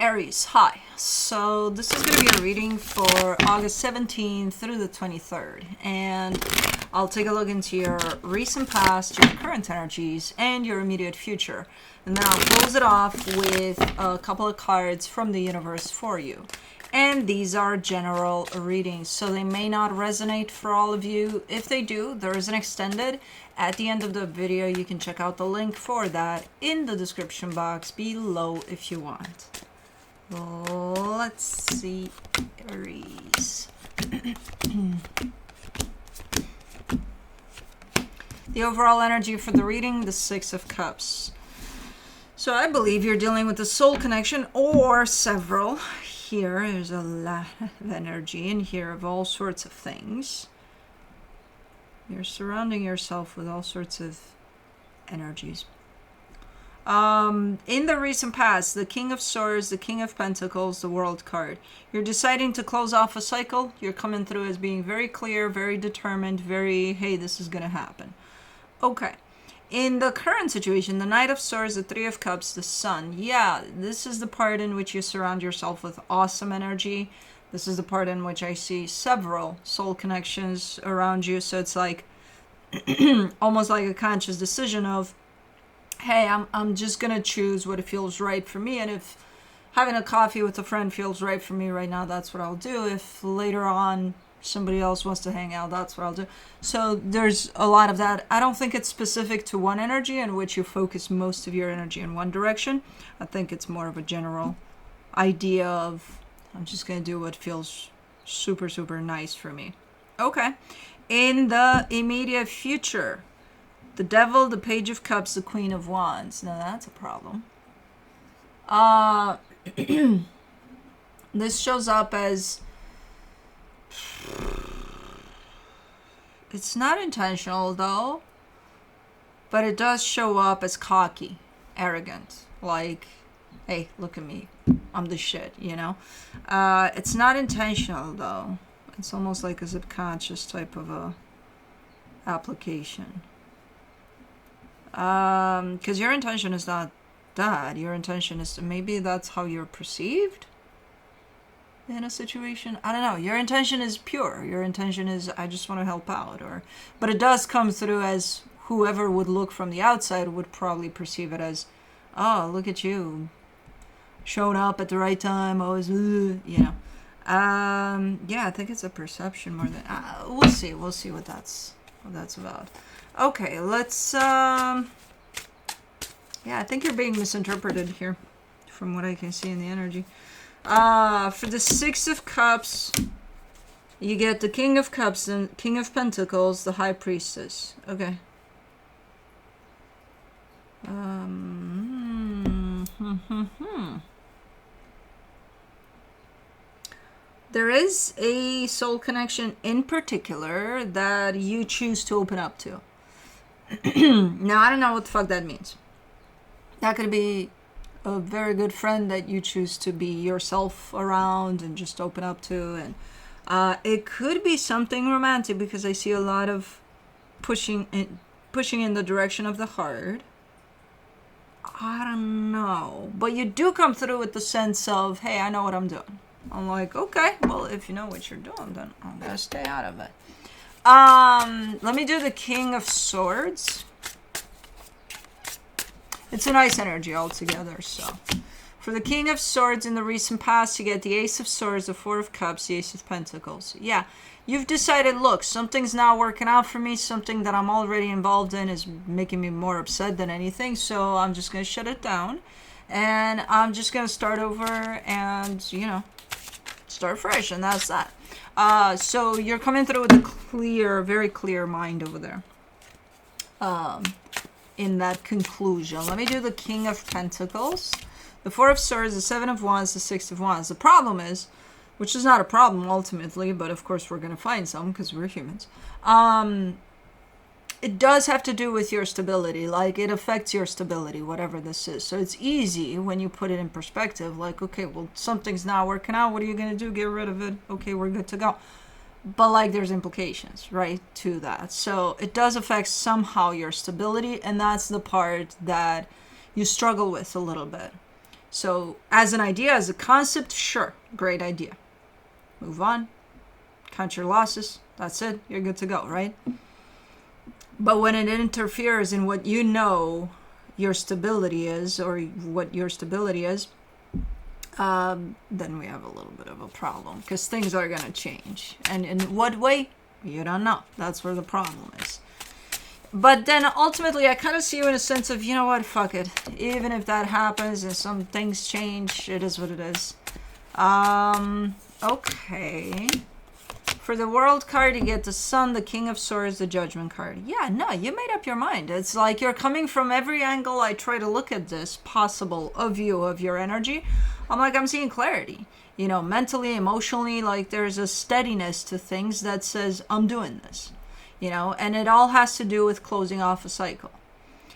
Aries, hi. So this is going to be a reading for August 17th through the 23rd. And I'll take a look into your recent past, your current energies, and your immediate future. And then I'll close it off with a couple of cards from the universe for you. And these are general readings, so they may not resonate for all of you. If they do, there is an extended. At the end of the video, you can check out the link for that in the description box below if you want. Let's see, Aries. The overall energy for the reading, the Six of Cups. So I believe you're dealing with a soul connection or several. Here, there's a lot of energy in here of all sorts of things. You're surrounding yourself with all sorts of energies. In the recent past, the King of Swords, the King of Pentacles, the World card. You're deciding to close off a cycle. You're coming through as being very clear, very determined, very, hey, this is going to happen. Okay. In the current situation, the Knight of Swords, the Three of Cups, the Sun. Yeah, this is the part in which you surround yourself with awesome energy. This is the part in which I see several soul connections around you. So it's like almost like a conscious decision of, hey, I'm just going to choose what feels right for me. And if having a coffee with a friend feels right for me right now, that's what I'll do. If later on somebody else wants to hang out, that's what I'll do. So there's a lot of that. I don't think it's specific to one energy in which you focus most of your energy in one direction. I think it's more of a general idea of, I'm just going to do what feels super, super nice for me. Okay. In the immediate future, the Devil, the Page of Cups, the Queen of Wands. Now that's a problem. This shows up as, it's not intentional though, but it does show up as cocky, arrogant, like, hey, look at me, I'm the shit, you know. It's not intentional though. It's almost like a subconscious type of a application. Because your intention is not that. Your intention is to, maybe that's how you're perceived in a situation. I don't know. Your intention is pure. Your intention is, I just want to help out. But it does come through as whoever would look from the outside would probably perceive it as, oh, look at you, showing up at the right time. Always, you know. Yeah, I think it's a perception more than. We'll see. We'll see what that's about. Okay, let's. Yeah, I think you're being misinterpreted here, from what I can see in the energy. For the Six of Cups, you get the King of Cups and King of Pentacles, the High Priestess. Okay. There is a soul connection in particular that you choose to open up to. Now, I don't know what the fuck that means. That could be a very good friend that you choose to be yourself around and just open up to. And it could be something romantic because I see a lot of pushing in the direction of the heart. I don't know. But you do come through with the sense of, hey, I know what I'm doing. I'm like, okay, well, if you know what you're doing, then I'm going to stay out of it. Let me do the King of Swords. It's a nice energy altogether, so. For the King of Swords in the recent past, you get the Ace of Swords, the Four of Cups, the Ace of Pentacles. Yeah, you've decided, look, something's not working out for me. Something that I'm already involved in is making me more upset than anything, so I'm just going to shut it down. And I'm just going to start over and, you know, start fresh, and that's that. So you're coming through with a clear, very clear mind over there. In that conclusion, let me do the King of Pentacles, the Four of Swords, the Seven of Wands, the Six of Wands. The problem is, which is not a problem ultimately, but of course we're going to find some because we're humans. It does have to do with your stability. Like, it affects your stability, whatever this is. So it's easy when you put it in perspective. Like, okay, well, something's not working out. What are you going to do? Get rid of it. Okay, we're good to go. But, like, there's implications, right, to that. So it does affect somehow your stability. And that's the part that you struggle with a little bit. So as an idea, as a concept, sure, great idea. Move on, count your losses, that's it, you're good to go, right? But when it interferes in what you know your stability is, or what your stability is, then we have a little bit of a problem, because things are going to change. And in what way? You don't know. That's where the problem is. But then ultimately, I kind of see you in a sense of, you know what, fuck it. Even if that happens and some things change, it is what it is. Okay. For the World card, you get the Sun, the King of Swords, the Judgment card. Yeah, no, you made up your mind. It's like you're coming from every angle I try to look at this possible of you, of your energy. I'm seeing clarity. You know, mentally, emotionally, like there's a steadiness to things that says, I'm doing this. You know, and it all has to do with closing off a cycle.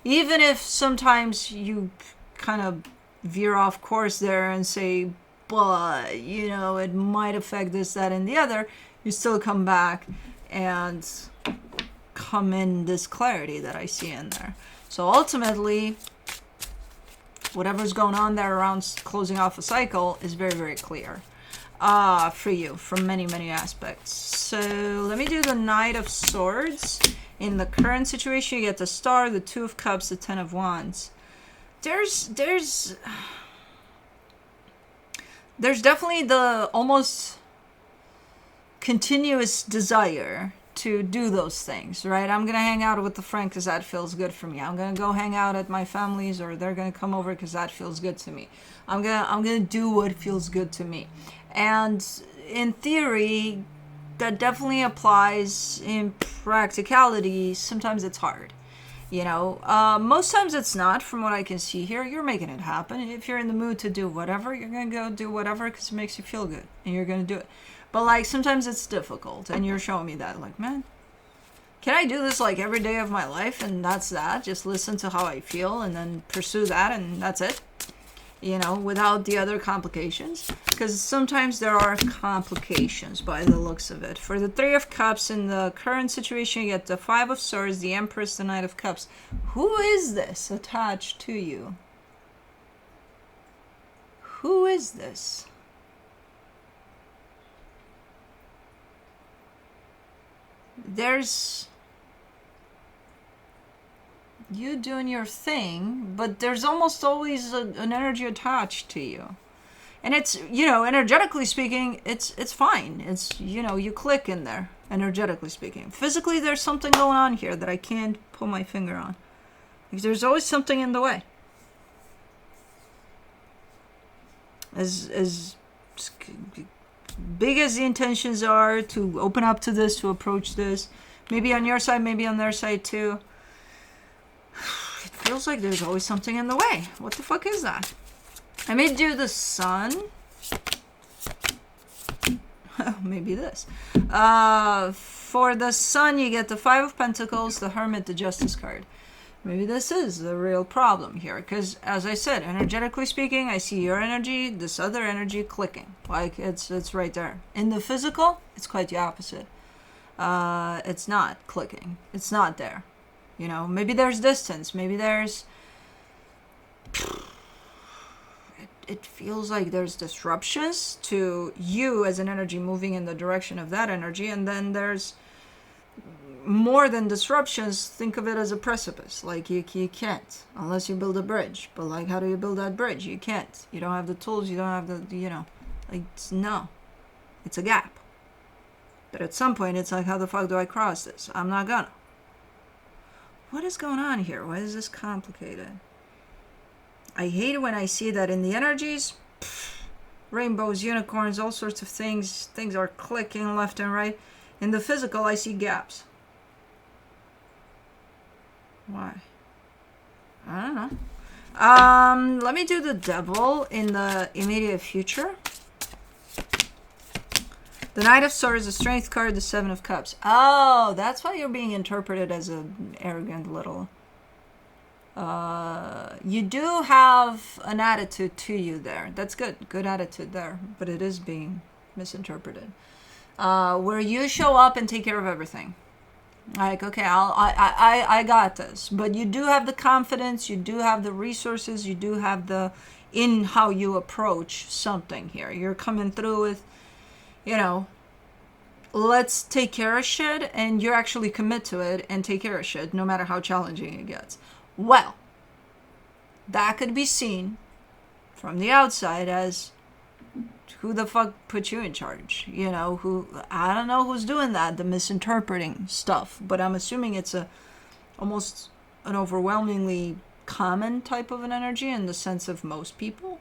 Even if sometimes you kind of veer off course there and say, but, you know, it might affect this, that, and the other, you still come back and come in this clarity that I see in there. So ultimately, whatever's going on there around closing off a cycle is very, very clear for you from many, many aspects. So let me do the Knight of Swords. In the current situation, you get the Star, the Two of Cups, the Ten of Wands. There's definitely the almost continuous desire to do those things, right? I'm gonna hang out with the friend because that feels good for me. I'm gonna go hang out at my family's, or they're gonna come over because that feels good to me. I'm gonna do what feels good to me. And in theory, that definitely applies. In practicality, sometimes it's hard. You know, most times it's not, from what I can see here. You're making it happen. If you're in the mood to do whatever, you're going to go do whatever because it makes you feel good. And you're going to do it. But, like, sometimes it's difficult. And you're showing me that. Like, man, can I do this, like, every day of my life? And that's that. Just listen to how I feel and then pursue that. And that's it. You know, without the other complications. Because sometimes there are complications by the looks of it. For the Three of Cups, in the current situation, you get the Five of Swords, the Empress, the Knight of Cups. Who is this attached to you? Who is this? There's you doing your thing, but there's almost always an energy attached to you. And it's, you know, energetically speaking, it's fine. It's, you know, you click in there, energetically speaking. Physically, there's something going on here that I can't put my finger on. Because there's always something in the way. As big as the intentions are to open up to this, to approach this, maybe on your side, maybe on their side too, it feels like there's always something in the way. What the fuck is that? I may do the Sun. Maybe this. For the Sun, you get the Five of Pentacles, the Hermit, the Justice card. Maybe this is the real problem here. Because, as I said, energetically speaking, I see your energy, this other energy clicking. Like, it's right there. In the physical, it's quite the opposite. It's not clicking. It's not there. You know, maybe there's distance. Maybe there's... It feels like there's disruptions to you as an energy moving in the direction of that energy. And then there's more than disruptions. Think of it as a precipice. Like you can't unless you build a bridge. But like, how do you build that bridge? You can't. You don't have the tools. You don't have the, you know, like, no. It's a gap. But at some point, it's like, how the fuck do I cross this? I'm not gonna. What is going on here? Why is this complicated? I hate it when I see that in the energies. Rainbows, unicorns, all sorts of things. Things are clicking left and right. In the physical, I see gaps. Why? I don't know. Let me do the Devil in the immediate future. The Knight of Swords, the Strength card, the Seven of Cups. Oh, that's why you're being interpreted as an arrogant little... you do have an attitude to you there. That's good. Good attitude there. But it is being misinterpreted. Where you show up and take care of everything. Like, okay, I got this. But you do have the confidence, you do have the resources, you do have the in how you approach something here. You're coming through with, you know, let's take care of shit, and you actually commit to it and take care of shit no matter how challenging it gets. Well, that could be seen from the outside as, who the fuck put you in charge? You know, who, I don't know who's doing that, the misinterpreting stuff, but I'm assuming it's almost an overwhelmingly common type of an energy, in the sense of most people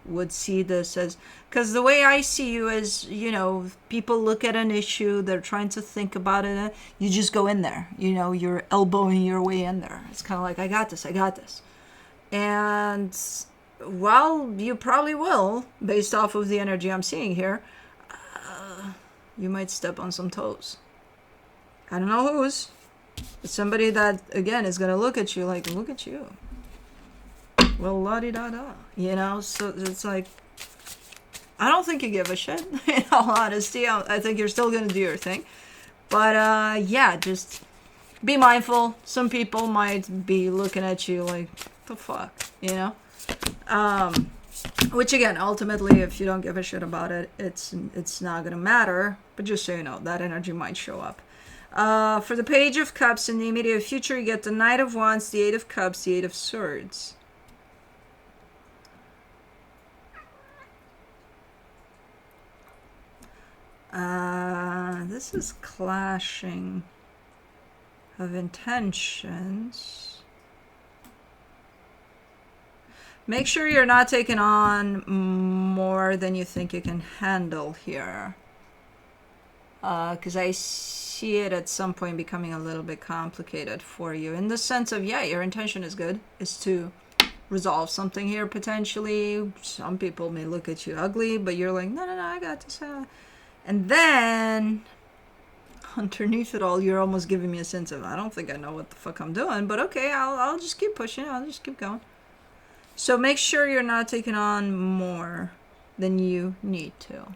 would see this as, because the way I see you is, you know, people look at an issue, they're trying to think about it, you just go in there, you know, you're elbowing your way in there. It's kind of like, I got this. And well, you probably will, based off of the energy I'm seeing here. You might step on some toes. I don't know whose. It's somebody that, again, is going to look at you like, look at you. Well, la-di-da-da. You know, so it's like, I don't think you give a shit, in all honesty. I think you're still going to do your thing. But, yeah, just be mindful. Some people might be looking at you like, the fuck, you know? Which, again, ultimately, if you don't give a shit about it, it's not gonna matter. But just so you know, that energy might show up. For the Page of Cups in the immediate future, you get the Knight of Wands, the Eight of Cups, the Eight of Swords. This is clashing of intentions. Make sure you're not taking on more than you think you can handle here. Because I see it at some point becoming a little bit complicated for you. In the sense of, yeah, your intention is good. Is to resolve something here potentially. Some people may look at you ugly, but you're like, no, I got this. And then, underneath it all, you're almost giving me a sense of, I don't think I know what the fuck I'm doing. But okay, I'll just keep pushing. I'll just keep going. So make sure you're not taking on more than you need to.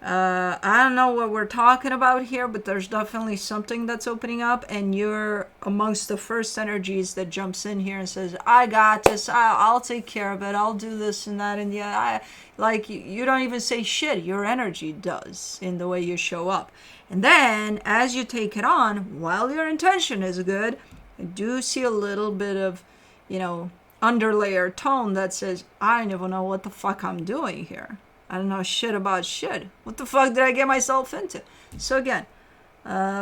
I don't know what we're talking about here, but there's definitely something that's opening up, and you're amongst the first energies that jumps in here and says, I got this, I'll take care of it, I'll do this and that, and yeah, like, you don't even say shit, your energy does in the way you show up. And then, as you take it on, while your intention is good, I do see a little bit of, you know, underlayer tone that says, I don't even know what the fuck I'm doing here. I don't know shit about shit. What the fuck did I get myself into? So again,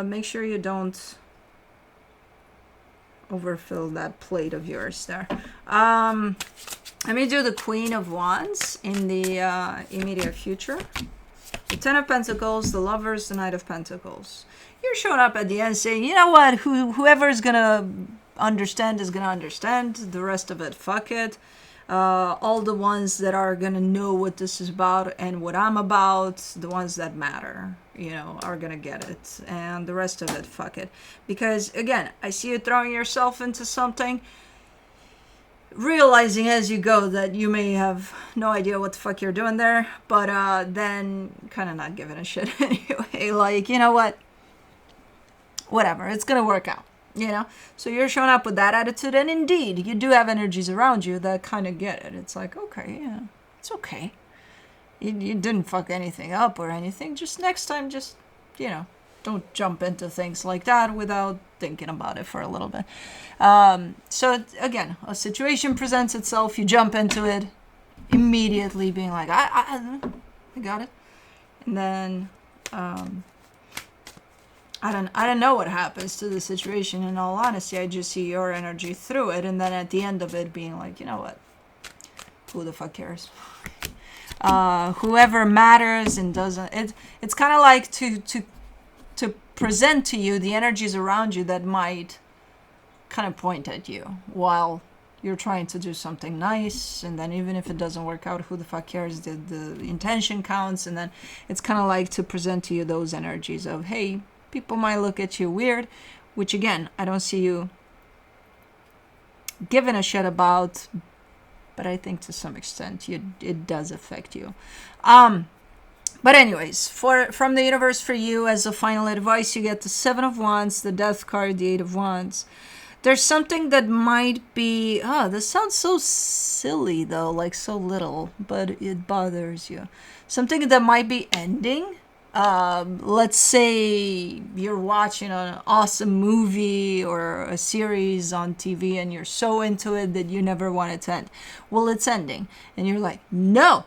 make sure you don't overfill that plate of yours there. Let me do the Queen of Wands in the immediate future. The Ten of Pentacles, the Lovers, the Knight of Pentacles. You're showing up at the end saying, you know what, whoever's gonna understand is gonna understand. The rest of it, fuck it. All the ones that are gonna know what this is about and what I'm about, the ones that matter, you know, are gonna get it. And the rest of it, fuck it. Because, again, I see you throwing yourself into something, realizing as you go that you may have no idea what the fuck you're doing there, but then kind of not giving a shit anyway. Like, you know what? Whatever, it's gonna work out. You know, so you're showing up with that attitude, and indeed, you do have energies around you that kind of get it. It's like, okay, yeah, it's okay. You didn't fuck anything up or anything. Just next time, just, you know, don't jump into things like that without thinking about it for a little bit. So again, a situation presents itself, you jump into it, immediately being like, I got it, and then. I don't know what happens to the situation, in all honesty. I just see your energy through it, and then at the end of it being like, you know what? Who the fuck cares? Whoever matters and doesn't. It's kind of like to present to you the energies around you that might kind of point at you while you're trying to do something nice, and then even if it doesn't work out, who the fuck cares? The intention counts, and then it's kind of like to present to you those energies of, hey, people might look at you weird, which again, I don't see you giving a shit about, but I think to some extent it does affect you. But anyways, from the universe for you, as a final advice, you get the Seven of Wands, the Death card, the Eight of Wands. There's something that might be, this sounds so silly though, like so little, but it bothers you. Something that might be ending. Let's say you're watching an awesome movie or a series on TV and you're so into it that you never want it to end. Well, it's ending. And you're like, no,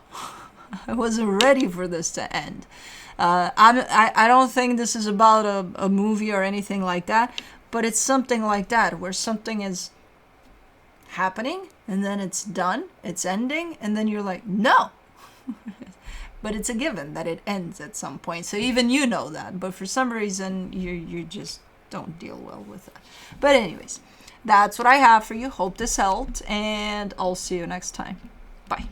I wasn't ready for this to end. I don't think this is about a movie or anything like that, but it's something like that, where something is happening and then it's done, it's ending, and then you're like, no. But it's a given that it ends at some point. So even you know that, but for some reason you just don't deal well with that. But anyways, that's what I have for you. Hope this helped, and I'll see you next time. Bye.